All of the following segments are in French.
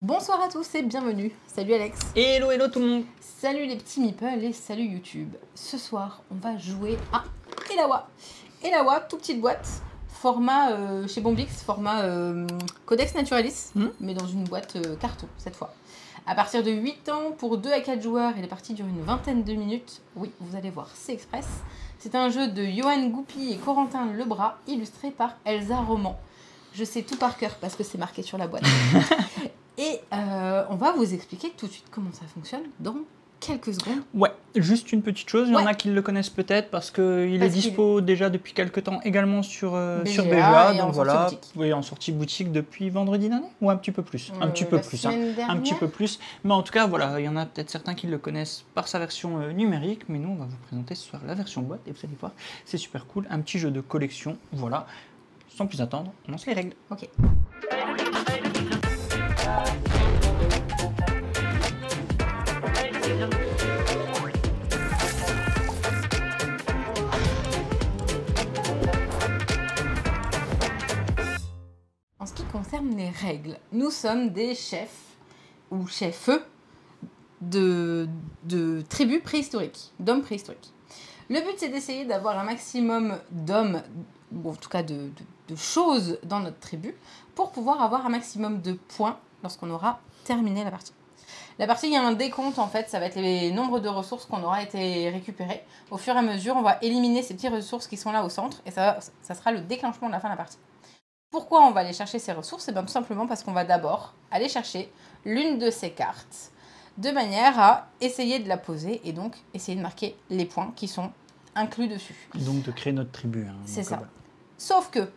Bonsoir à tous et bienvenue. Salut Alex. Hello, hello tout le monde. Salut les petits meeples et salut YouTube. Ce soir, on va jouer à Elawa. Elawa, toute petite boîte, format chez Bombix, format Codex Naturalis, mais dans une boîte carton cette fois. À partir de 8 ans, pour 2 à 4 joueurs, et les parties durent une vingtaine de minutes. Oui, vous allez voir, c'est express. C'est un jeu de Johan Goupy et Corentin Lebras, illustré par Elsa Roman. Je sais tout par cœur parce que c'est marqué sur la boîte. Et on va vous expliquer tout de suite comment ça fonctionne dans quelques secondes. Ouais, juste une petite chose, il y en a qui le connaissent peut-être parce qu'il est dispo déjà depuis quelques temps également sur BGA, donc voilà, oui, en sortie boutique depuis vendredi dernier ou un petit peu plus, un petit peu plus, mais en tout cas voilà, il y en a peut-être certains qui le connaissent par sa version numérique, mais nous on va vous présenter ce soir la version boîte et vous allez voir, c'est super cool, un petit jeu de collection, voilà. Sans plus attendre, on lance les règles. Ok. En ce qui concerne les règles, nous sommes des chefs ou chefs de tribus préhistoriques, d'hommes préhistoriques. Le but, c'est d'essayer d'avoir un maximum d'hommes, ou en tout cas de choses dans notre tribu, pour pouvoir avoir un maximum de points lorsqu'on aura terminé la partie. La partie, il y a un décompte, en fait, ça va être les nombres de ressources qu'on aura été récupérées. Au fur et à mesure, on va éliminer ces petites ressources qui sont là au centre, et ça sera le déclenchement de la fin de la partie. Pourquoi on va aller chercher ces ressources? Et bien tout simplement parce qu'on va d'abord aller chercher l'une de ces cartes, de manière à essayer de la poser, et donc essayer de marquer les points qui sont inclus dessus. Donc de créer notre tribu. Hein, c'est ça. Sauf que,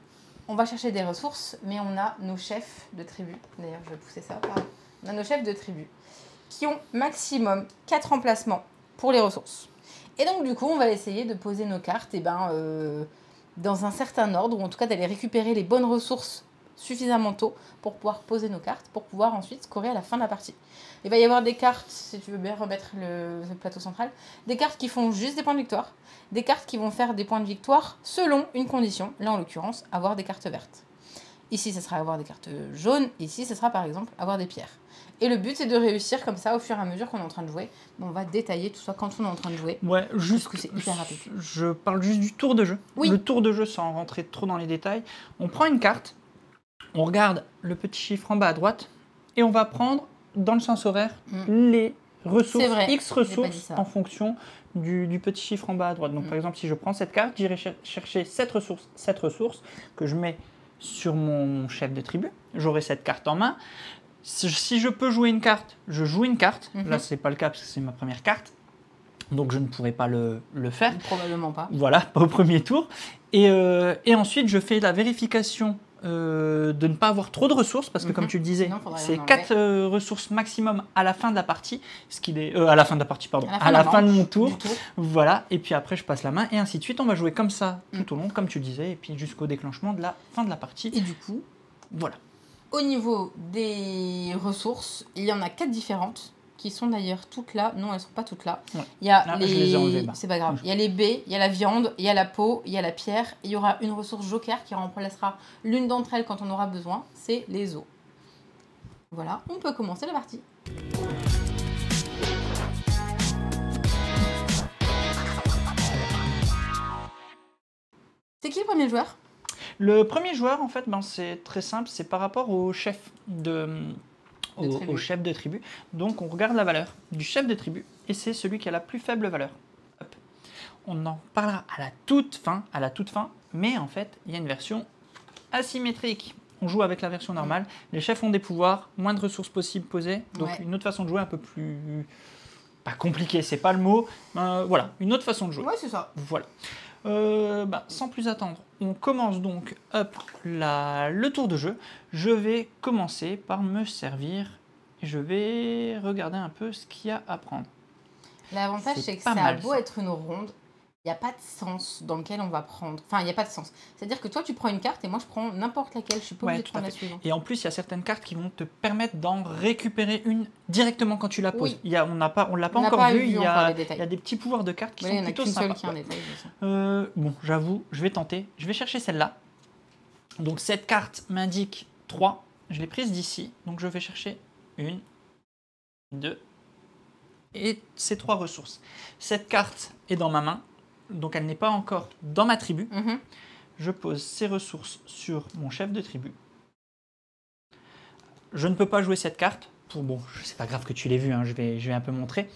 on va chercher des ressources, mais on a nos chefs de tribu. D'ailleurs, je vais pousser ça. Pardon. On a nos chefs de tribu qui ont maximum 4 emplacements pour les ressources. Et donc, du coup, on va essayer de poser nos cartes dans un certain ordre, ou en tout cas d'aller récupérer les bonnes ressources suffisamment tôt pour pouvoir poser nos cartes, pour pouvoir ensuite scorer à la fin de la partie. Il va y avoir des cartes, si tu veux bien remettre le plateau central, des cartes qui font juste des points de victoire, des cartes qui vont faire des points de victoire selon une condition, là en l'occurrence, avoir des cartes vertes. Ici, ce sera avoir des cartes jaunes, ici, ce sera par exemple avoir des pierres. Et le but, c'est de réussir comme ça au fur et à mesure qu'on est en train de jouer. On va détailler tout ça quand on est en train de jouer. Ouais, juste parce que c'est hyper rapide. Je parle juste du tour de jeu. Oui. Le tour de jeu, sans rentrer trop dans les détails. On prend une carte, on regarde le petit chiffre en bas à droite, et on va prendre, dans le sens horaire, les ressources, X ressources en fonction du petit chiffre en bas à droite. Donc par exemple, si je prends cette carte, j'irai chercher cette ressource que je mets sur mon chef de tribu. J'aurai cette carte en main. Si je peux jouer une carte, je joue une carte. Là, ce n'est pas le cas parce que c'est ma première carte. Donc, je ne pourrai pas le faire. Probablement pas. Voilà, pas au premier tour. Et ensuite, je fais la vérification de ne pas avoir trop de ressources. Parce que, comme tu le disais, c'est 4 ressources maximum à la fin de la partie. Ce qui est, à la fin de la partie, pardon. À la fin de mon tour. Voilà. Et puis après, je passe la main. Et ainsi de suite. On va jouer comme ça tout au long, comme tu le disais. Et puis jusqu'au déclenchement de la fin de la partie. Et du coup, voilà. Au niveau des ressources, il y en a 4 différentes qui sont d'ailleurs toutes là. Non, elles ne sont pas toutes là. Ouais. Il y a je les ai enlevées. C'est pas grave. Il y a les baies, il y a la viande, il y a la peau, il y a la pierre. Et il y aura une ressource joker qui remplacera l'une d'entre elles quand on aura besoin. C'est les os. Voilà, on peut commencer la partie. C'est qui le premier joueur ? Le premier joueur, en fait, c'est très simple, c'est par rapport au chef au chef de tribu. Donc, on regarde la valeur du chef de tribu et c'est celui qui a la plus faible valeur. Hop. On en parlera à la toute fin, mais en fait, il y a une version asymétrique. On joue avec la version normale. Les chefs ont des pouvoirs, moins de ressources possibles posées. Donc, une autre façon de jouer un peu plus... Pas compliqué, c'est pas le mot. Voilà, une autre façon de jouer. Ouais, c'est ça. Voilà. Sans plus attendre, on commence donc le tour de jeu. Je vais commencer par me servir et je vais regarder un peu ce qu'il y a à prendre. L'avantage, c'est que ça a beau être une ronde, il n'y a pas de sens dans lequel on va prendre. Enfin, il n'y a pas de sens. C'est-à-dire que toi, tu prends une carte et moi, je prends n'importe laquelle. Je suis pas obligée de prendre la suivante. Et en plus, il y a certaines cartes qui vont te permettre d'en récupérer une directement quand tu la poses. Oui. On ne l'a pas encore vu. Il y a des petits pouvoirs de cartes qui sont plutôt sympas. Bon, j'avoue, je vais tenter. Je vais chercher celle-là. Donc, cette carte m'indique 3. Je l'ai prise d'ici. Donc, je vais chercher 1, 2 et ces 3 ressources. Cette carte est dans ma main, donc elle n'est pas encore dans ma tribu. Je pose ces ressources sur mon chef de tribu. Je ne peux pas jouer cette carte. Bon, c'est pas grave que tu l'aies vu, hein, je vais un peu montrer.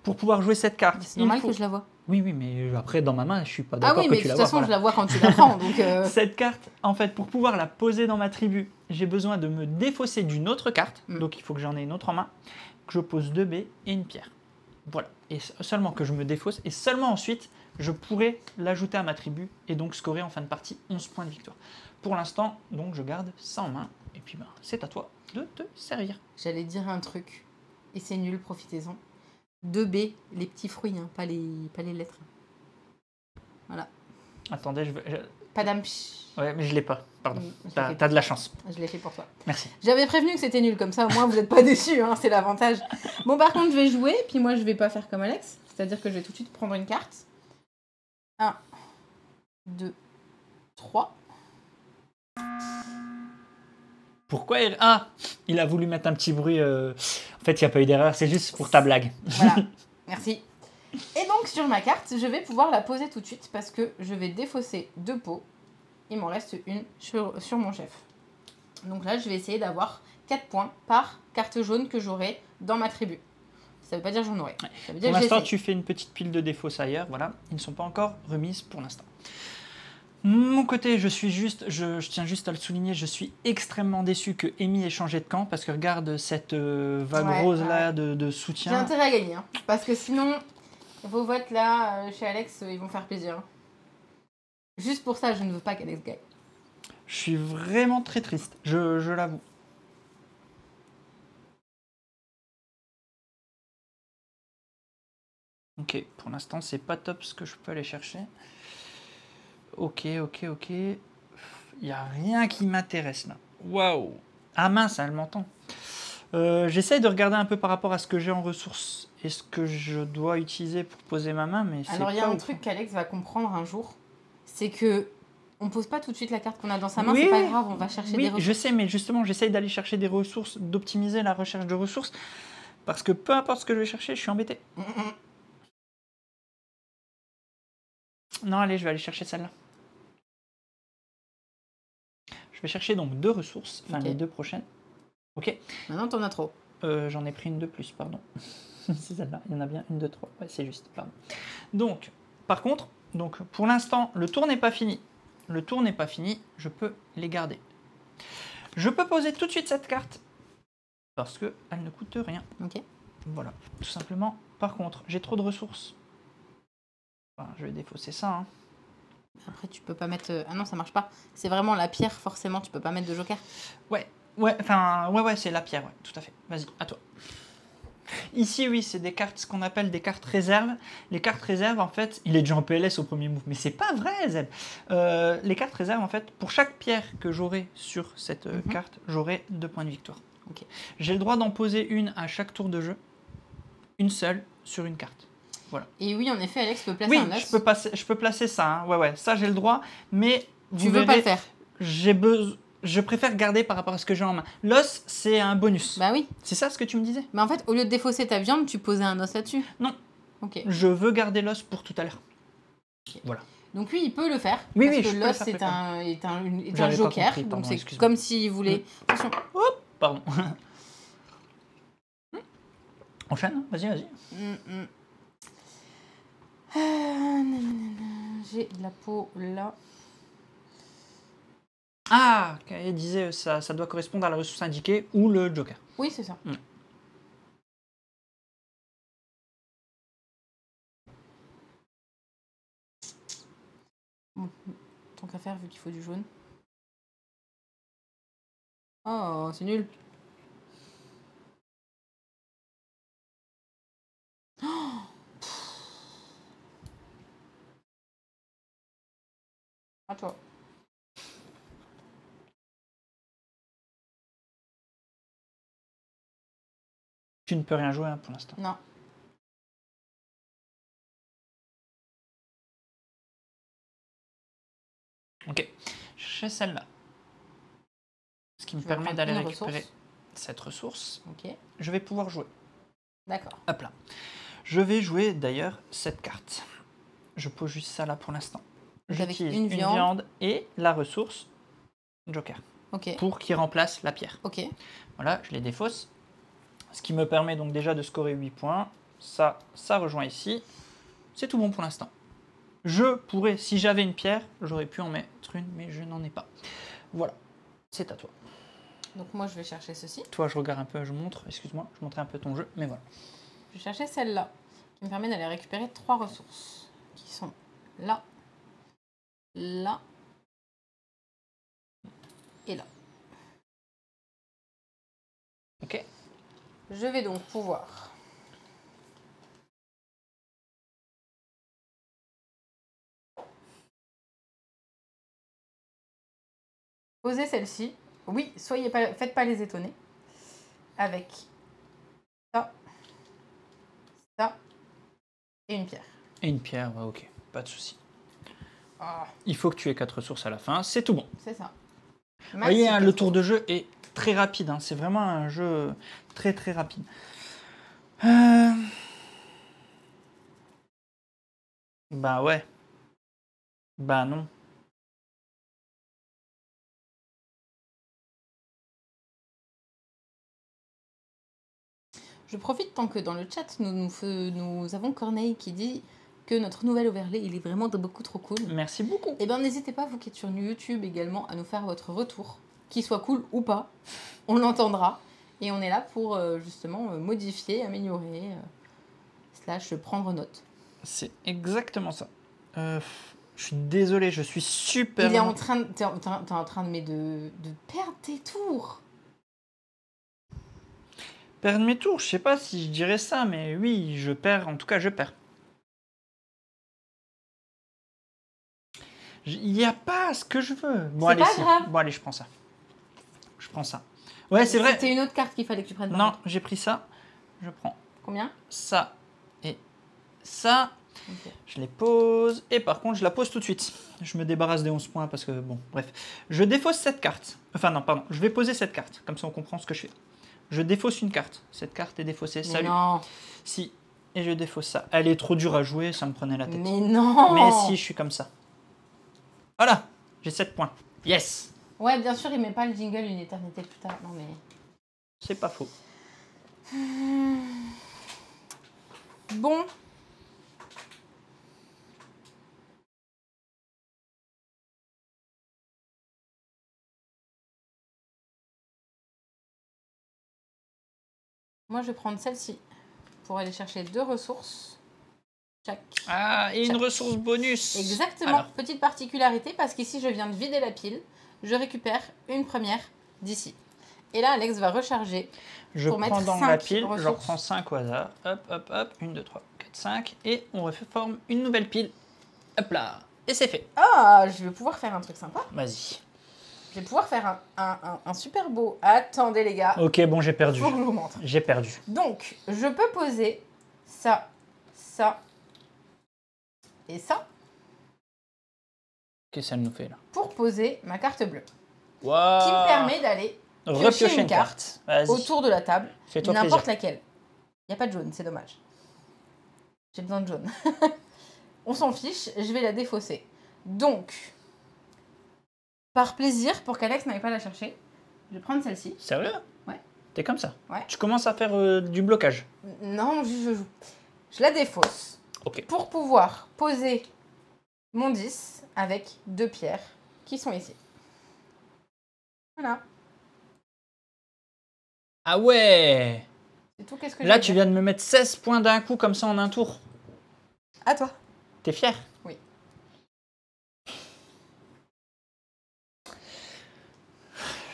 Pour pouvoir jouer cette carte, c'est normal que je la vois. Oui, mais après, dans ma main, je suis pas d'accord que tu la vois. Ah oui, mais de toute façon, je la vois quand tu la prends. Donc Cette carte, en fait, pour pouvoir la poser dans ma tribu, j'ai besoin de me défausser d'une autre carte. Donc, il faut que j'en ai une autre en main. Que je pose 2 baies et une pierre. Voilà. Et seulement que je me défausse. Et seulement ensuite, je pourrai l'ajouter à ma tribu et donc scorer en fin de partie 11 points de victoire. Pour l'instant, donc, je garde ça en main. Et puis, c'est à toi de te servir. J'allais dire un truc. Et c'est nul, profitez-en. 2 B, les petits fruits, hein, pas les lettres. Voilà. Attendez, Pas d'âme. Ouais, mais je l'ai pas. Pardon. T'as de la chance. Je l'ai fait pour toi. Merci. J'avais prévenu que c'était nul, comme ça au moins vous n'êtes pas déçus, hein, c'est l'avantage. Bon, par contre, je vais jouer, puis moi je vais pas faire comme Alex, c'est-à-dire que je vais tout de suite prendre une carte. 1, 2, 3. Pourquoi il a voulu mettre un petit bruit. En fait, il n'y a pas eu d'erreur, c'est juste pour ta blague. Voilà, merci. Et donc, sur ma carte, je vais pouvoir la poser tout de suite parce que je vais défausser 2 pots. Il m'en reste une sur mon chef. Donc là, je vais essayer d'avoir 4 points par carte jaune que j'aurai dans ma tribu. Ça veut pas dire que j'en aurai. Ça veut dire pour l'instant, tu fais une petite pile de défausse ailleurs. Voilà, ils ne sont pas encore remises pour l'instant. Mon côté, je tiens juste à le souligner, je suis extrêmement déçu que Amy ait changé de camp parce que regarde cette vague rose là de soutien. J'ai intérêt à gagner, hein, parce que sinon, vos votes là, chez Alex, ils vont faire plaisir. Juste pour ça, je ne veux pas qu'Alex gagne. Je suis vraiment très triste, je l'avoue. Ok, pour l'instant, c'est pas top ce que je peux aller chercher. Ok. Il n'y a rien qui m'intéresse là. Waouh. Ah mince, elle m'entend. J'essaye de regarder un peu par rapport à ce que j'ai en ressources et ce que je dois utiliser pour poser ma main, mais alors il y a un truc qu'Alex va comprendre un jour, c'est que on pose pas tout de suite la carte qu'on a dans sa main, c'est pas grave, on va chercher des ressources. Je sais, mais justement, j'essaye d'aller chercher des ressources, d'optimiser la recherche de ressources, parce que peu importe ce que je vais chercher, je suis embêté. Non, allez, je vais aller chercher celle-là. Je vais chercher donc 2 ressources, enfin les 2 prochaines. Ok. Maintenant, t'en as trop. J'en ai pris une de plus, pardon. C'est celle-là, il y en a bien une, 2, 3. Ouais, c'est juste, pardon. Donc, par contre, pour l'instant, le tour n'est pas fini. Le tour n'est pas fini, je peux les garder. Je peux poser tout de suite cette carte, parce qu'elle ne coûte rien. Ok. Voilà, tout simplement. Par contre, j'ai trop de ressources. Enfin, je vais défausser ça, hein. Après, tu peux pas mettre... Ah non, ça marche pas. C'est vraiment la pierre, forcément, tu peux pas mettre de joker. Ouais, c'est la pierre, ouais, tout à fait. Vas-y, à toi. Ici, oui, c'est des cartes, ce qu'on appelle des cartes réserves. Les cartes réserves, en fait, il est déjà en PLS au premier move, mais c'est pas vrai, Zeb. Les cartes réserves, en fait, pour chaque pierre que j'aurai sur cette carte, j'aurai 2 points de victoire. Okay. J'ai le droit d'en poser une à chaque tour de jeu, une seule sur une carte. Voilà. Et oui, en effet, Alex peut placer un os. Je peux placer ça, hein. Ouais, ça j'ai le droit, mais tu veux pas le faire. Je préfère garder par rapport à ce que j'ai en main. L'os, c'est un bonus. Bah oui. C'est ça ce que tu me disais? Bah en fait, au lieu de défausser ta viande, tu posais un os là-dessus. Non. Ok. Je veux garder l'os pour tout à l'heure. Okay. Voilà. Donc lui, il peut le faire. Oui, parce que l'os est un joker. Compris, donc c'est comme s'il voulait... Attention. Hop, pardon. Enchaîne, vas-y. J'ai de la peau là. Ah, il disait ça doit correspondre à la ressource indiquée ou le joker. Oui, c'est ça. Bon, tant qu'à faire, vu qu'il faut du jaune. Oh, c'est nul. À toi. Tu ne peux rien jouer pour l'instant. Non. Ok. Je cherche celle-là. Ce qui me permet d'aller récupérer cette ressource. Ok. Je vais pouvoir jouer. D'accord. Hop là. Je vais jouer d'ailleurs cette carte. Je pose juste ça là pour l'instant. J'utilise une viande et la ressource Joker. Ok. Pour qu'il remplace la pierre. Ok. Voilà, je les défausse. Ce qui me permet donc déjà de scorer 8 points. Ça rejoint ici. C'est tout bon pour l'instant. Je pourrais, si j'avais une pierre, j'aurais pu en mettre une, mais je n'en ai pas. Voilà, c'est à toi. Donc moi, je vais chercher ceci. Toi, je regarde un peu, je montre, excuse-moi, je montrais un peu ton jeu, mais voilà. Je vais chercher celle-là, qui me permet d'aller récupérer 3 ressources, qui sont là, là et là. Ok. Je vais donc pouvoir poser celle-ci. Oui, faites pas les étonner. Avec ça, ça et une pierre. Et une pierre, ouais, ok, pas de souci. Ah. Il faut que tu aies 4 ressources à la fin, c'est tout bon. C'est ça. Vous voyez, hein, le tour de jeu est très rapide, hein, c'est vraiment un jeu très très rapide. Bah ouais. Bah non. Je profite tant que dans le chat, nous avons Corneille qui dit que notre nouvel overlay, il est vraiment beaucoup trop cool. Merci beaucoup. Et bien n'hésitez pas, vous qui êtes sur YouTube également, à nous faire votre retour, qu'il soit cool ou pas. On l'entendra. Et on est là pour justement modifier, améliorer, prendre note. C'est exactement ça. Je suis désolé, je suis super... T'es en train de perdre tes tours. Perdre mes tours, je sais pas si je dirais ça, mais oui, je perds, en tout cas je perds. Il n'y a pas ce que je veux. Bon, allez, pas grave. Bon, allez, je prends ça. Je prends ça. Ouais, c'est vrai. C'était une autre carte qu'il fallait que tu prennes. Non, j'ai pris ça. Je prends combien? Ça et ça. Okay. Je les pose. Et par contre, je la pose tout de suite. Je me débarrasse des 11 points parce que, bon, bref. Je défausse cette carte. Enfin, non, pardon. Je vais poser cette carte. Comme ça, on comprend ce que je fais. Je défausse une carte. Cette carte est défaussée. Mais salut. Non. Si. Et je défausse ça. Elle est trop dure à jouer. Ça me prenait la tête. Mais non. Mais si, je suis comme ça. Voilà. J'ai 7 points. Yes. Ouais, bien sûr, il met pas le jingle une éternité plus tard. Non, mais... C'est pas faux. Bon. Moi, je vais prendre celle-ci pour aller chercher 2 ressources. Chaque. Ah, et une ressource bonus. Exactement. Alors. Petite particularité, parce qu'ici, je viens de vider la pile. Je récupère une première d'ici. Et là, Alex va recharger. Je pour prends mettre dans 5 la pile, ressources. je reprends 5 au hasard. Hop, hop, hop. 1, 2, 3, 4, 5. Et on reforme une nouvelle pile. Hop là. Et c'est fait. Ah, je vais pouvoir faire un truc sympa. Vas-y. Je vais pouvoir faire un super beau... Attendez, les gars. Ok, bon, j'ai perdu. Faut que je vous montre. J'ai perdu. Donc, je peux poser ça, ça et ça. Qu'est-ce qu'elle nous fait là? Pour poser ma carte bleue. Wow. Qui me permet d'aller piocher une carte autour de la table. N'importe laquelle. Il n'y a pas de jaune, c'est dommage. J'ai besoin de jaune. On s'en fiche, je vais la défausser. Donc, par plaisir, pour qu'Alex n'aille pas la chercher, je vais prendre celle-ci. Sérieux? Ouais. T'es comme ça? Ouais. Tu commences à faire du blocage? Non, je joue. Je la défausse. Ok. Pour pouvoir poser mon 10 avec 2 pierres qui sont ici. Voilà. Ah ouais! C'est tout, qu'est-ce que là, tu viens de me mettre 16 points d'un coup comme ça en un tour. À toi. T'es fier? Oui.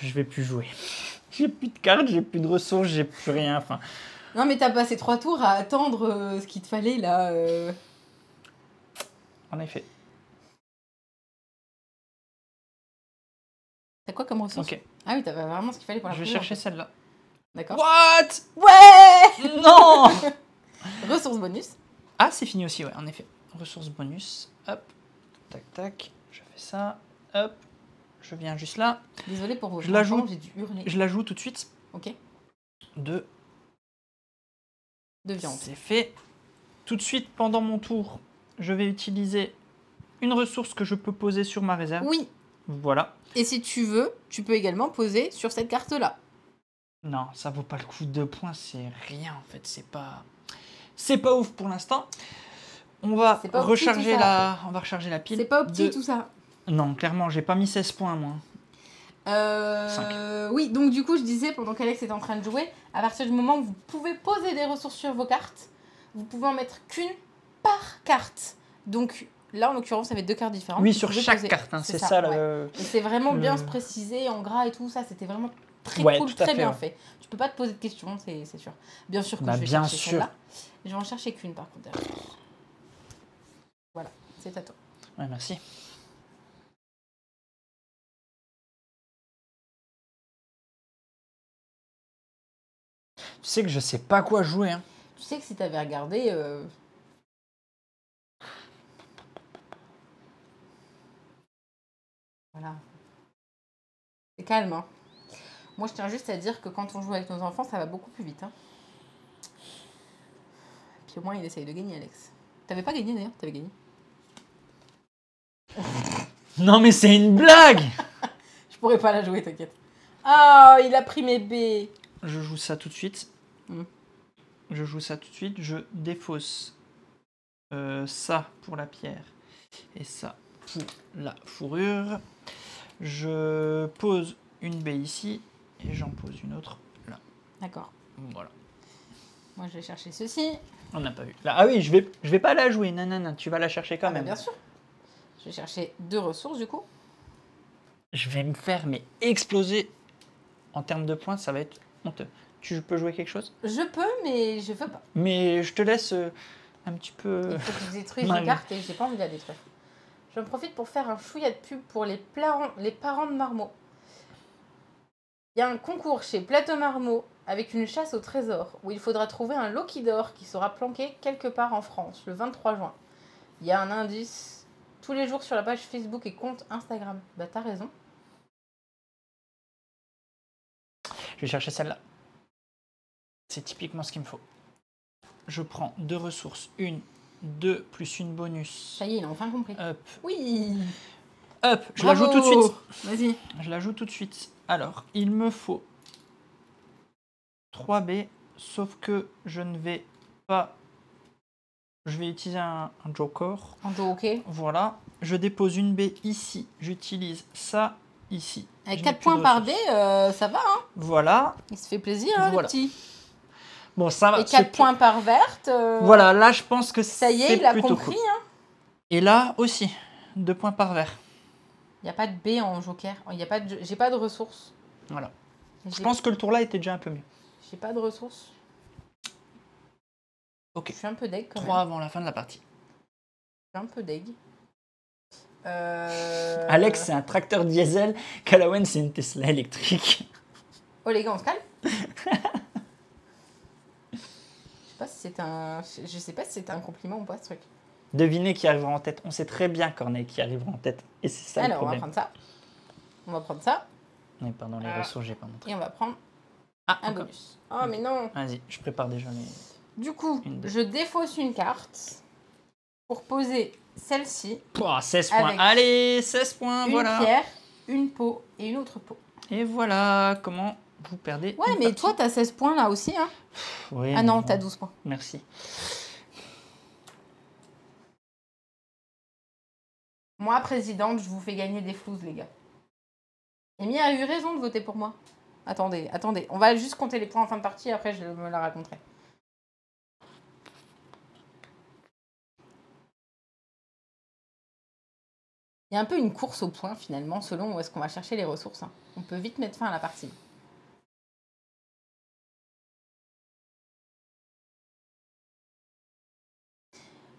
Je vais plus jouer. J'ai plus de cartes, j'ai plus de ressources, j'ai plus rien. Enfin. Non, mais t'as passé 3 tours à attendre ce qu'il te fallait là. En effet. T'as quoi comme ressource? Ok. Ah oui, t'avais vraiment ce qu'il fallait pour la Je vais chercher celle-là. D'accord. What? Ouais. Non. Ressources bonus. Ah, c'est fini aussi, ouais, en effet. Ressources bonus. Hop. Tac, tac. Je fais ça. Hop. Je viens juste là. Désolée pour vos je l'ajoute. J'ai dû hurler. Je la joue tout de suite. Ok. de viande. C'est fait. Tout de suite, pendant mon tour, je vais utiliser une ressource que je peux poser sur ma réserve. Oui. Voilà. Et si tu veux, tu peux également poser sur cette carte-là. Non, ça vaut pas le coup. 2 points, c'est rien en fait. C'est pas ouf pour l'instant. On va recharger la pile. C'est pas opti tout ça. Non, clairement, j'ai pas mis 16 points moi. Oui, donc du coup, je disais, pendant qu'Alex est en train de jouer, à partir du moment où vous pouvez poser des ressources sur vos cartes, vous pouvez en mettre qu'une par carte. Donc là, en l'occurrence, ça va être 2 cartes différentes. Oui, sur chaque carte, hein, c'est ça. Ouais. Et c'est vraiment bien se préciser en gras et tout ça. C'était vraiment très cool, très bien fait. Tu peux pas te poser de questions, c'est sûr. Bien sûr que je vais chercher celle-là. Je vais en chercher qu'une par contre. Voilà, c'est à toi. Ouais, merci. Tu sais que je sais pas quoi jouer. Hein. Tu sais que si t'avais regardé... Voilà. C'est calme, hein. Moi, je tiens juste à dire que quand on joue avec nos enfants, ça va beaucoup plus vite. Hein. Puis au moins, il essaye de gagner, Alex. T'avais pas gagné, d'ailleurs? T'avais gagné. Non, mais c'est une blague. Je pourrais pas la jouer, t'inquiète. Ah, il a pris mes baies. Je joue ça tout de suite. Je défausse ça pour la pierre et ça pour la fourrure. Je pose une baie ici et j'en pose une autre là. D'accord. Voilà. Moi, je vais chercher ceci. On n'a pas vu. Là, ah oui, je vais pas la jouer. Non, tu vas la chercher quand même. Bien sûr. Je vais chercher 2 ressources du coup. Je vais me faire exploser en termes de points, ça va être honteux. Tu peux jouer quelque chose? Je peux, mais je veux pas. Mais je te laisse un petit peu... Il faut que je détruise une carte et j'ai pas envie de la détruire. J'en profite pour faire un chouïa de pub pour les parents de Marmot. Il y a un concours chez Plateau Marmot avec une chasse au trésor où il faudra trouver un Loki d'or qui sera planqué quelque part en France le 23 juin. Il y a un indice tous les jours sur la page Facebook et compte Instagram. Bah t'as raison. Je vais chercher celle-là. C'est typiquement ce qu'il me faut. Je prends 2 ressources. 1, 2 plus une bonus. Ça y est, il a enfin compris. Hop. Oui. Hop, je la joue tout de suite. Vas-y. Je la joue tout de suite. Alors, il me faut 3 baies, sauf que je ne vais pas... Je vais utiliser un joker. Un joker. Voilà. Je dépose une baie ici. J'utilise ça ici. Avec 4 points par baie, ça va, hein. Voilà. Il se fait plaisir, hein, le petit. Bon, ça va. Et 4 points par verte. Voilà, là, je pense que ça y est, il a compris. Cool. Hein. Et là aussi, 2 points par vert. Il n'y a pas de baie en joker. J'ai pas de ressources. Voilà. Je pense que le tour là était déjà un peu mieux. J'ai pas de ressources. Ok. Je suis un peu deg quand 3 avant la fin de la partie. Je suis un peu deg. Alex, c'est un tracteur diesel. Calawen, c'est une Tesla électrique. Oh les gars, on se calme. Je sais pas si c'était un compliment ou pas ce truc. Devinez qui arrivera en tête. On sait très bien Corneille qui arrivera en tête. Et c'est ça le problème. On va prendre ça. On va prendre ça. Mais pardon, les ressources, j'ai pas montré. Et on va prendre un bonus. Oh okay. Mais non. Vas-y, je prépare déjà les... Du coup, je défausse une carte pour poser celle-ci. 16 points. Allez, 16 points, voilà. Une pierre, une peau et une autre peau. Et voilà comment vous perdez. Ouais, mais toi, t'as 16 points là aussi, hein. Oui. Ah non, t'as 12 points. Merci. Moi, présidente, je vous fais gagner des flouses, les gars. Amy a eu raison de voter pour moi. Attendez. On va juste compter les points en fin de partie, après je me la raconterai. Il y a un peu une course au point, finalement, selon où est-ce qu'on va chercher les ressources. Hein. On peut vite mettre fin à la partie.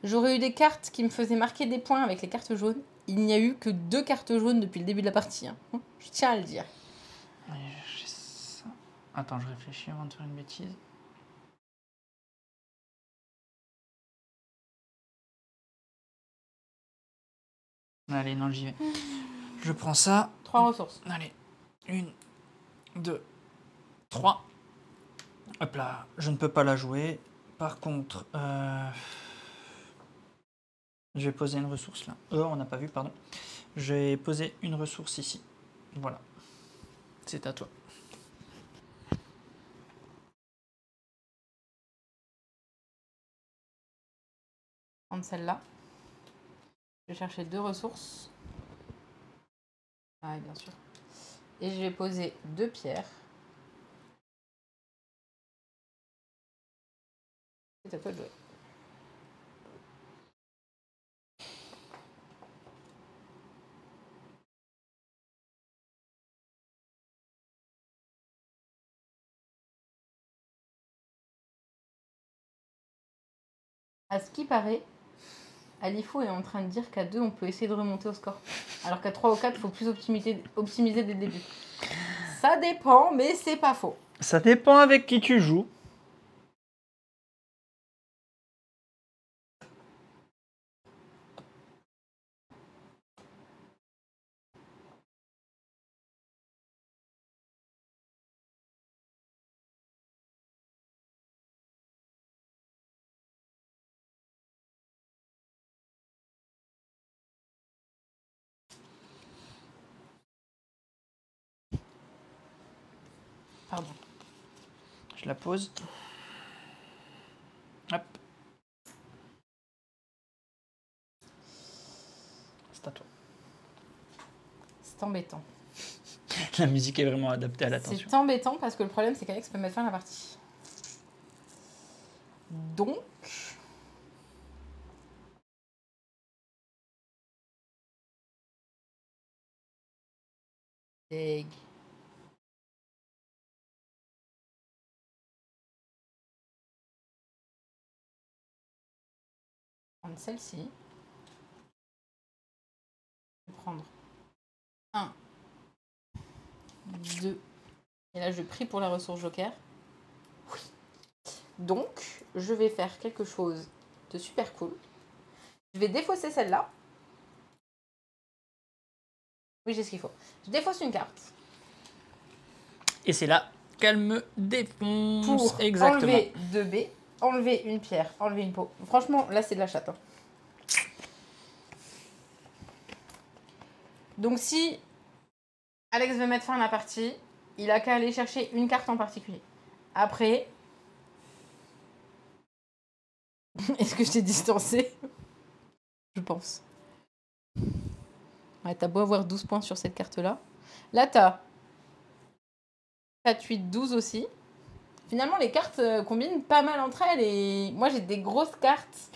J'aurais eu des cartes qui me faisaient marquer des points avec les cartes jaunes. Il n'y a eu que 2 cartes jaunes depuis le début de la partie. Hein. Je tiens à le dire. Attends, je réfléchis avant de faire une bêtise. Allez, non, j'y vais. Je prends ça. 3 ressources. Allez, 1, 2, 3. Hop là, je ne peux pas la jouer. Par contre, je vais poser une ressource là. On n'a pas vu, pardon. Je vais poser une ressource ici. Voilà. C'est à toi. Prendre celle-là. Je vais chercher 2 ressources. Ah, bien sûr. Et je vais poser 2 pierres. C'est à toi de jouer. À ce qui paraît, Alifo est en train de dire qu'à 2, on peut essayer de remonter au score. Alors qu'à 3 ou 4, il faut plus optimiser dès le début. Ça dépend, mais c'est pas faux. Ça dépend avec qui tu joues. Pardon. Je la pose. Hop. C'est à toi. C'est embêtant. La musique est vraiment adaptée à l'attention. C'est embêtant parce que le problème, c'est qu'Alex peut mettre fin à la partie. Donc... Deg. Prendre celle-ci. Je vais prendre 1, 2. Et là, je prie pour la ressource joker. Oui. Donc, je vais faire quelque chose de super cool. Je vais défausser celle-là. Oui, j'ai ce qu'il faut. Je défausse une carte. Et c'est là qu'elle me défonce. Pour enlever 2B, enlever une pierre, enlever une peau. Franchement, là, c'est de la chatte. Hein. Donc, si Alex veut mettre fin à la partie, il a qu'à aller chercher une carte en particulier. Après... Est-ce que je t'ai distancé? Je pense. Ouais, t'as beau avoir 12 points sur cette carte-là. Là, t'as 4, 8, 12 aussi. Finalement, les cartes combinent pas mal entre elles. Et moi, j'ai des grosses cartes.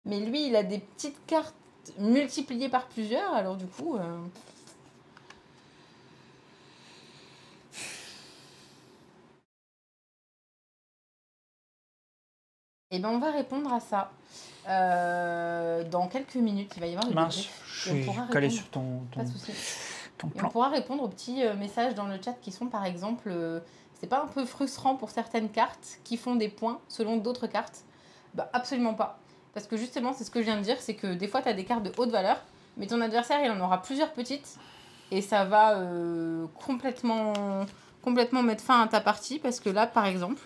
Mais lui, il a des petites cartes multipliées par plusieurs. Alors du coup... Eh ben, on va répondre à ça. Dans quelques minutes, il va y avoir le débrief. Je suis calé sur ton pas de souci. Ton plan. Et on pourra répondre aux petits messages dans le chat qui sont, par exemple, c'est pas un peu frustrant pour certaines cartes qui font des points selon d'autres cartes? Bah, absolument pas. Parce que justement, c'est ce que je viens de dire, c'est que des fois, tu as des cartes de haute valeur, mais ton adversaire, il en aura plusieurs petites, et ça va complètement mettre fin à ta partie, parce que là, par exemple,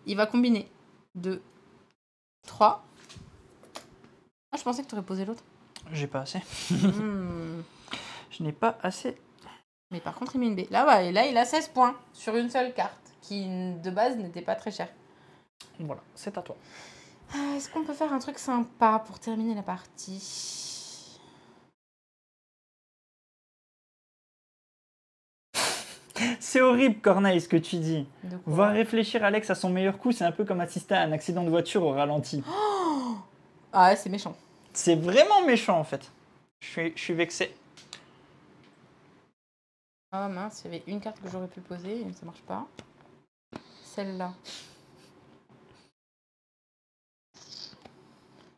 il va combiner 2, 3. Ah, je pensais que tu aurais posé l'autre. J'ai pas assez. Je n'ai pas assez. Mais par contre, il met une B. Là, ouais, et là, il a 16 points sur une seule carte, qui de base n'était pas très chère. Voilà, c'est à toi. Est-ce qu'on peut faire un truc sympa pour terminer la partie? C'est horrible, Corneille, ce que tu dis. Voir réfléchir Alex à son meilleur coup, c'est un peu comme assister à un accident de voiture au ralenti. Oh, ah ouais, c'est méchant. C'est vraiment méchant, en fait. Je suis vexé. Ah mince, il y avait une carte que j'aurais pu poser, mais ça marche pas. Celle-là.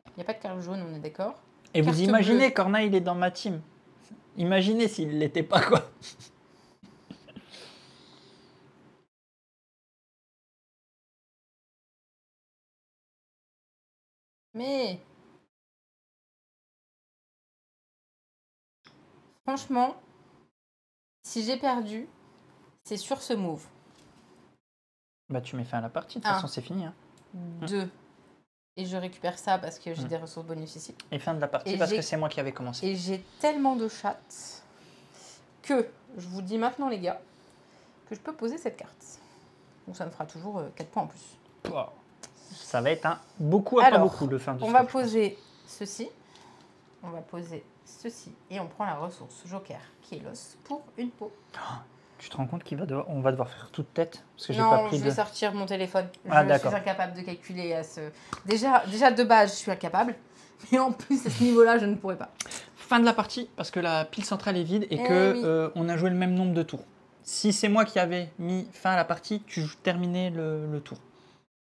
Il n'y a pas de carte jaune, on est d'accord. Et carte vous imaginez, bleue. Corneille, il est dans ma team. Imaginez s'il ne l'était pas, quoi. Mais... franchement, si j'ai perdu, c'est sur ce move. Bah tu mets fin à la partie, de toute façon c'est fini. 2. Et je récupère ça parce que j'ai des ressources bonus ici. Et fin de la partie parce que c'est moi qui avais commencé. Et j'ai tellement de chattes que je vous dis maintenant les gars que je peux poser cette carte. Donc ça me fera toujours 4 points en plus. Wow. Ça va être un beaucoup à pas beaucoup le fin de on va poser ceci. On va poser ceci. Et on prend la ressource joker qui est l'os pour une peau. Tu te rends compte qu'on va devoir faire toute tête parce que j'ai pas pris je vais sortir mon téléphone. Je suis incapable de calculer à ce... Déjà de base, je suis incapable. Mais en plus, à ce niveau-là, je ne pourrais pas. Fin de la partie parce que la pile centrale est vide et que on a joué le même nombre de tours. Si c'est moi qui avais mis fin à la partie, tu terminais le tour.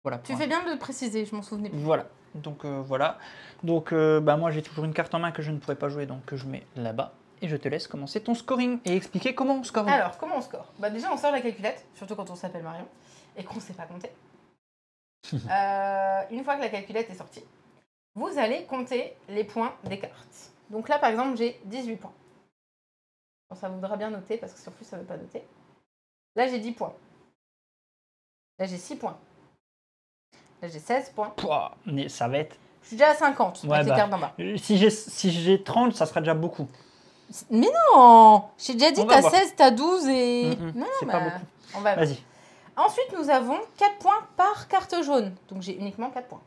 Voilà. Tu fais bien de le préciser, je m'en souvenais plus. Voilà. Donc voilà. Donc moi j'ai toujours une carte en main que je ne pourrais pas jouer, donc que je mets là-bas. Et je te laisse commencer ton scoring et expliquer comment on score. Alors, comment on score? Déjà, on sort la calculette, surtout quand on s'appelle Marion, et qu'on ne sait pas compter. Une fois que la calculette est sortie, vous allez compter les points des cartes. Donc là, par exemple, j'ai 18 points. Bon, ça voudra bien noter, parce que sur plus, ça ne veut pas noter. Là, j'ai 10 points. Là, j'ai 6 points. Là, j'ai 16 points. Pouah, mais ça va être... Je suis déjà à 50 avec les cartes d'en bas. Si j'ai 30, ça sera déjà beaucoup. Mais non! J'ai déjà dit, t'as 16, t'as 12 et... Non, c'est pas beaucoup. Vas-y. Ensuite, nous avons 4 points par carte jaune. Donc, j'ai uniquement 4 points.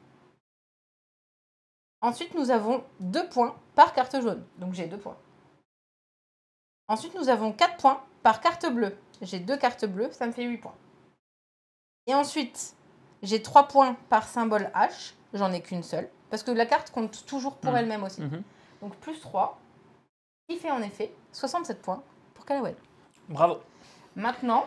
Ensuite, nous avons 2 points par carte jaune. Donc, j'ai 2 points. Ensuite, nous avons 4 points par carte bleue. J'ai 2 cartes bleues, ça me fait 8 points. Et ensuite, j'ai 3 points par symbole H. J'en ai qu'une seule. Parce que la carte compte toujours pour elle-même aussi. Donc, plus 3. Qui fait en effet 67 points pour Callaway. Bravo. Maintenant,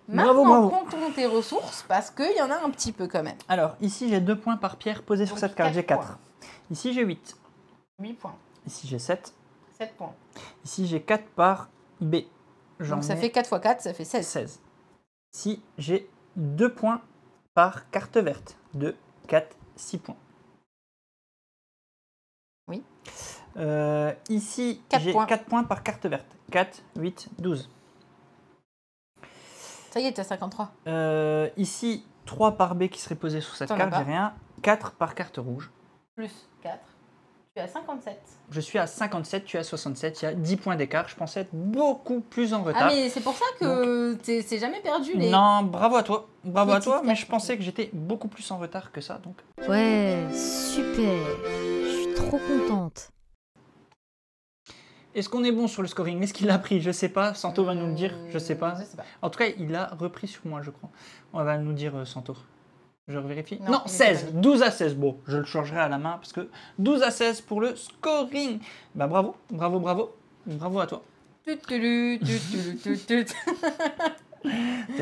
bravo. comptons tes ressources parce qu'il y en a un petit peu quand même. Alors, ici, j'ai 2 points par pierre posés sur cette carte. J'ai 4. Ici, j'ai 8. 8 points. Ici, j'ai 7. 7 points. Ici, j'ai 4 par B. Donc, ça fait 4 x 4, ça fait 16. 16. Ici, j'ai 2 points par carte verte. 2, 4, 6 points. Oui. Ici, j'ai 4 points par carte verte. 4, 8, 12. Ça y est, tu as 53. Ici, 3 par B qui serait posé sur cette carte, j'ai rien. 4 par carte rouge. Plus 4. Tu es à 57. Je suis à 57, tu es à 67. Il y a 10 points d'écart. Je pensais être beaucoup plus en retard. Ah, mais c'est pour ça que c'est jamais perdu les... Non, bravo à toi. Bravo à toi, mais je pensais que j'étais beaucoup plus en retard que ça. Donc. Ouais, super. Je suis trop contente. Est-ce qu'on est bon sur le scoring? Est-ce qu'il a pris? Je sais pas. Santo va nous le dire. Je sais pas. En tout cas, il a repris sur moi, je crois. On va nous dire Santo. Je vérifie. Non 16. 12 à 16. Bon, je le changerai à la main parce que 12 à 16 pour le scoring. Bah bravo. Bravo à toi. T'es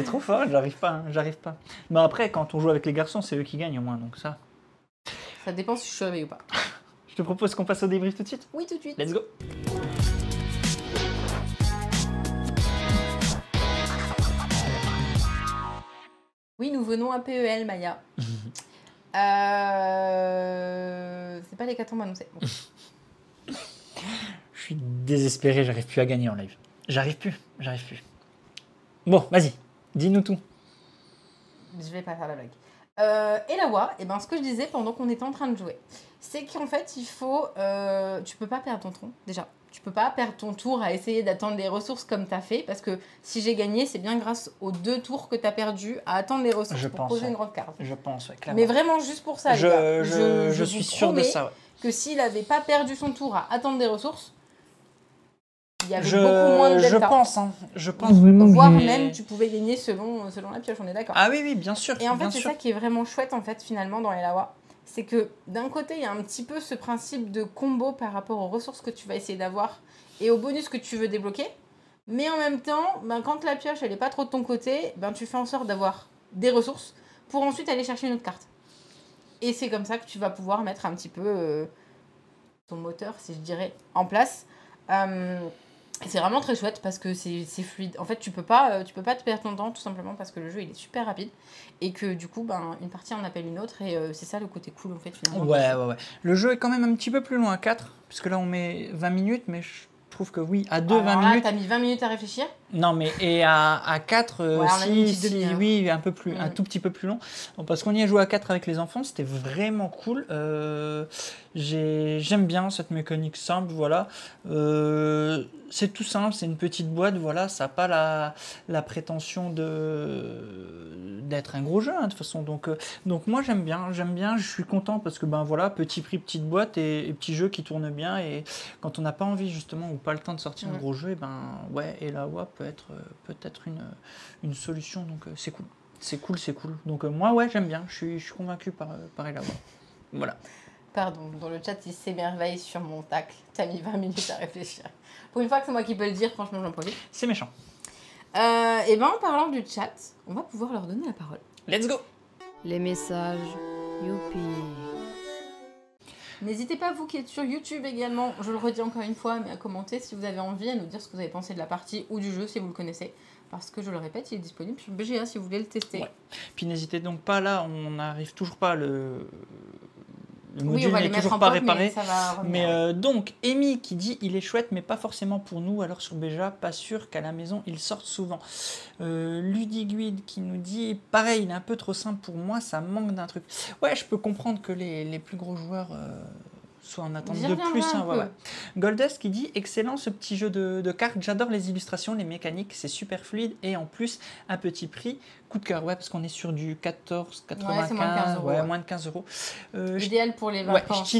trop fort, j'arrive pas. Mais après, quand on joue avec les garçons, c'est eux qui gagnent au moins, donc ça. Ça dépend si je suis réveillée ou pas. Je te propose qu'on passe au débrief tout de suite. Oui, tout de suite. Let's go. Oui, nous venons à PEL, Maya. C'est pas l'hécatombe annoncé. Bon. Je suis désespéré, j'arrive plus à gagner en live. J'arrive plus. Bon, vas-y, dis-nous tout. Je vais pas faire la blague. Et la voix, ce que je disais pendant qu'on était en train de jouer, c'est qu'en fait, il faut... tu peux pas perdre ton tronc, déjà. Tu peux pas perdre ton tour à essayer d'attendre les ressources comme tu as fait, parce que si j'ai gagné, c'est bien grâce aux 2 tours que tu as perdu à attendre les ressources pour poser une grande carte. Je pense, clairement. Mais vraiment juste pour ça, les gars. Je suis sûr de ça, ouais. Que s'il n'avait pas perdu son tour à attendre des ressources, il y avait beaucoup moins de delta. Je pense vraiment. Voire même, tu pouvais gagner selon la pioche, on est d'accord. Ah oui, bien sûr. Et en fait, c'est ça qui est vraiment chouette, en fait, finalement, dans les Lawa. C'est que d'un côté, il y a un petit peu ce principe de combo par rapport aux ressources que tu vas essayer d'avoir et aux bonus que tu veux débloquer. Mais en même temps, quand la pioche, elle n'est pas trop de ton côté, tu fais en sorte d'avoir des ressources pour ensuite aller chercher une autre carte. Et c'est comme ça que tu vas pouvoir mettre un petit peu ton moteur, si je dirais, en place. C'est vraiment très chouette parce que c'est fluide. En fait, tu peux pas te perdre ton temps tout simplement parce que le jeu il est super rapide et que du coup, une partie en appelle une autre et c'est ça le côté cool en fait finalement. Ouais. Le jeu est quand même un petit peu plus loin à 4 puisque là on met 20 minutes, mais je trouve que oui, à 2, 20 minutes. Là, t'as mis 20 minutes à réfléchir. Non, mais et à 4, oui, un tout petit peu plus long. Parce qu'on y a joué à 4 avec les enfants, c'était vraiment cool. J'aime bien cette mécanique simple, voilà. C'est tout simple, c'est une petite boîte, voilà. Ça n'a pas la prétention d'être un gros jeu, hein, de toute façon. Donc moi, j'aime bien, je suis content parce que, ben voilà, petit prix, petite boîte et petit jeu qui tourne bien. Et quand on n'a pas envie, justement, ou pas le temps de sortir un gros jeu, et ben ouais, Elawa peut être une solution, donc c'est cool. C'est cool. Donc moi, ouais, j'aime bien, je suis convaincu par Elawa. Voilà. Pardon, dans le chat, il s'émerveille sur mon tacle. T'as mis 20 minutes à réfléchir. Pour une fois que c'est moi qui peux le dire, franchement, j'en profite. C'est méchant. Et ben en parlant du chat, on va pouvoir leur donner la parole. Let's go. Les messages, youpi. N'hésitez pas, vous qui êtes sur YouTube également, je le redis encore une fois, mais à commenter si vous avez envie, à nous dire ce que vous avez pensé de la partie ou du jeu si vous le connaissez. Parce que je le répète, il est disponible sur BGA si vous voulez le tester. Ouais. Puis n'hésitez donc pas, là, on n'arrive toujours pas le module n'est toujours pas réparé. Mais donc, Amy qui dit il est chouette, mais pas forcément pour nous. Alors sur BGA, pas sûr qu'à la maison il sorte souvent. Ludiguide qui nous dit pareil, il est un peu trop simple pour moi, ça manque d'un truc. Ouais, je peux comprendre que les plus gros joueurs soit en attente de plus. Hein, ouais. Goldust qui dit excellent ce petit jeu de cartes, j'adore les illustrations, les mécaniques, c'est super fluide et en plus un petit prix. Coup de cœur, ouais, parce qu'on est sur du 14,95, moins de 15 euros. Idéal pour les vacances.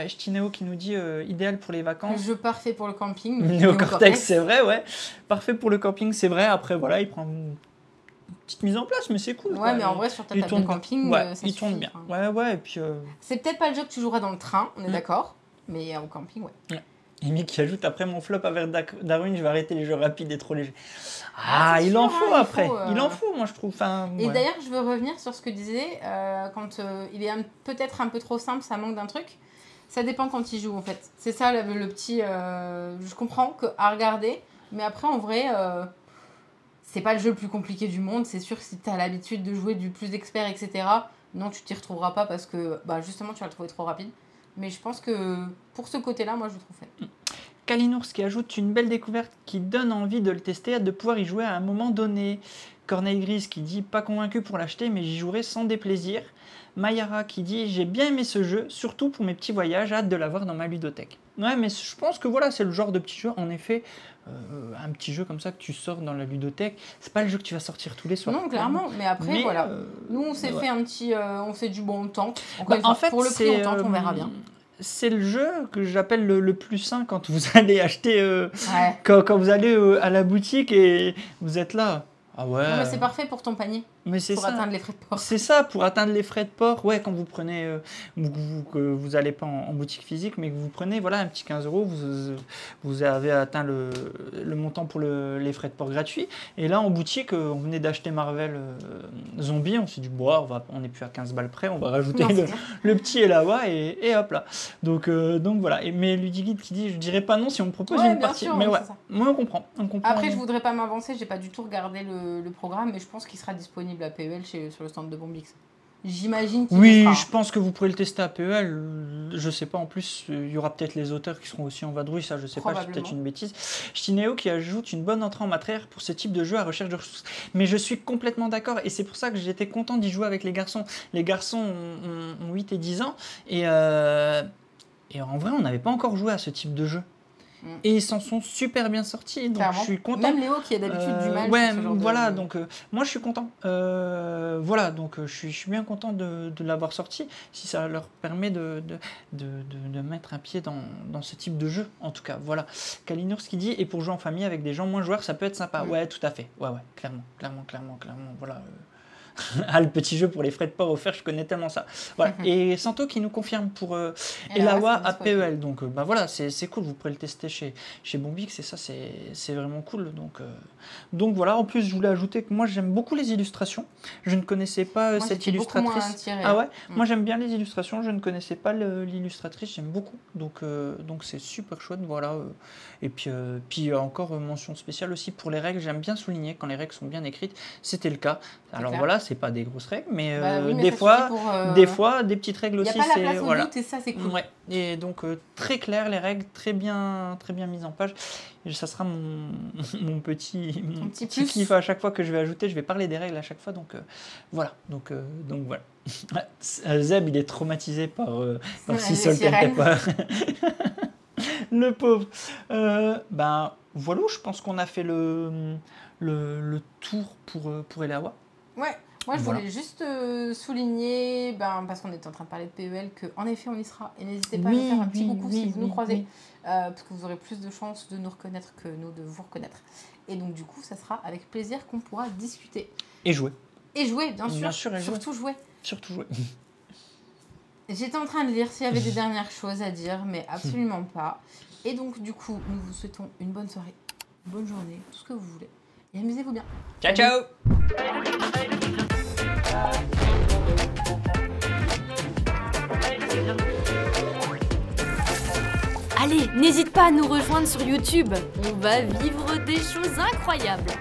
Ch'tinéo qui nous dit idéal pour les vacances. Le jeu parfait pour le camping. Néocortex, c'est vrai, ouais. Parfait pour le camping, c'est vrai. Après, voilà, il prend une petite mise en place, mais c'est cool. Ouais, mais en vrai, sur ta table de camping, il tourne bien. Ouais, et puis. C'est peut-être pas le jeu que tu joueras dans le train, on est d'accord, mais au camping, ouais. Amy qui ajoute après mon flop avec Darwin, je vais arrêter les jeux rapides et trop légers. Il en faut après. Il en faut, moi je trouve. Et d'ailleurs, je veux revenir sur ce que disait quand il est peut-être un peu trop simple, ça manque d'un truc. Ça dépend quand il joue en fait. C'est ça le petit. Je comprends qu'à regarder, mais après en vrai, c'est pas le jeu le plus compliqué du monde. C'est sûr que si tu as l'habitude de jouer du plus expert, etc., non, tu t'y retrouveras pas parce que justement tu vas le trouver trop rapide. Mais je pense que pour ce côté-là, moi je le trouve fait. Kalinours qui ajoute une belle découverte qui donne envie de le tester, hâte de pouvoir y jouer à un moment donné. Corneille Grise qui dit pas convaincu pour l'acheter mais j'y jouerai sans déplaisir. Mayara qui dit j'ai bien aimé ce jeu, surtout pour mes petits voyages, hâte de l'avoir dans ma ludothèque. Ouais, mais je pense que voilà, c'est le genre de petit jeu, en effet, un petit jeu comme ça que tu sors dans la ludothèque, c'est pas le jeu que tu vas sortir tous les soirs. Non, clairement, mais après, voilà. Nous, on s'est fait un petit, on s'est du bon temps. En fait, pour le prix, on verra bien. C'est le jeu que j'appelle le plus sain quand vous allez acheter, quand vous allez à la boutique et vous êtes là. Ah ouais. Non, mais c'est parfait pour ton panier. Mais c'est pour atteindre les frais de port. C'est ça, pour atteindre les frais de port. Ouais, quand vous prenez, que vous n'allez pas en boutique physique, mais que vous prenez un petit 15 €, vous avez atteint le montant pour les frais de port gratuits. Et là, en boutique, on venait d'acheter Marvel Zombie, on s'est dit, on n'est plus à 15 balles près, on va rajouter le petit Elawa et hop là. Donc voilà. Mais Ludiguide qui dit, je dirais pas non si on me propose une partie. Sûr, mais ouais, moi on comprend. Après, je voudrais pas m'avancer, j'ai pas du tout regardé le programme, mais je pense qu'il sera disponible à PEL sur le stand de Bombix. J'imagine qu'il Oui, je pense que vous pourrez le tester à PEL. Je sais pas, en plus, il y aura peut-être les auteurs qui seront aussi en vadrouille, ça je sais pas, c'est peut-être une bêtise. Ch'tinéo qui ajoute une bonne entrée en matière pour ce type de jeu à recherche de ressources. Mais je suis complètement d'accord, et c'est pour ça que j'étais content d'y jouer avec les garçons. Les garçons ont 8 et 10 ans, et en vrai, on n'avait pas encore joué à ce type de jeu. Et ils s'en sont super bien sortis, donc je suis content. Même Léo qui a d'habitude du mal. Ouais, voilà, donc moi je suis content. Voilà, donc je suis bien content de l'avoir sorti, si ça leur permet de mettre un pied dans ce type de jeu, en tout cas. Voilà. Kalinours qui dit, et pour jouer en famille avec des gens moins joueurs, ça peut être sympa. Ouais, tout à fait. Ouais, clairement. Voilà. Le petit jeu pour les frais de port offerts, je connais tellement ça. Voilà. Et Santo qui nous confirme pour Elawa à PEL. Donc voilà, c'est cool, vous pourrez le tester chez Bombix, et ça c'est vraiment cool. Donc voilà, en plus je voulais ajouter que moi j'aime beaucoup les illustrations. Je ne connaissais pas cette illustratrice. Ah ouais, moi j'aime bien les illustrations, je ne connaissais pas l'illustratrice, j'aime beaucoup. Donc c'est super chouette, voilà. Et puis encore mention spéciale aussi pour les règles, j'aime bien souligner quand les règles sont bien écrites, c'était le cas. Alors voilà, c'est pas des grosses règles, mais, mais des fois, des petites règles aussi. Il n'y a pas la place au doute et ça, c'est cool. Ouais. Et donc, très clair, les règles, très bien mises en page. Et ça sera mon petit kiff à chaque fois que je vais ajouter. Je vais parler des règles à chaque fois. Donc, voilà. Donc, voilà. Zeb, il est traumatisé par Sissol Tempepa. Le pauvre. Voilà, je pense qu'on a fait le tour pour Eleawa. Ouais, moi je voulais juste souligner, parce qu'on était en train de parler de PEL, qu'en effet on y sera. Et n'hésitez pas à nous faire un petit coucou si vous nous croisez, parce que vous aurez plus de chances de nous reconnaître que nous de vous reconnaître. Et donc du coup, ça sera avec plaisir qu'on pourra discuter. Et jouer. Et jouer, bien sûr surtout jouer. Surtout jouer. J'étais en train de lire s'il y avait des dernières choses à dire, mais absolument pas. Et donc, du coup, nous vous souhaitons une bonne soirée, une bonne journée, tout ce que vous voulez. Et amusez-vous bien. Ciao, ciao! Allez, n'hésite pas à nous rejoindre sur YouTube. On va vivre des choses incroyables.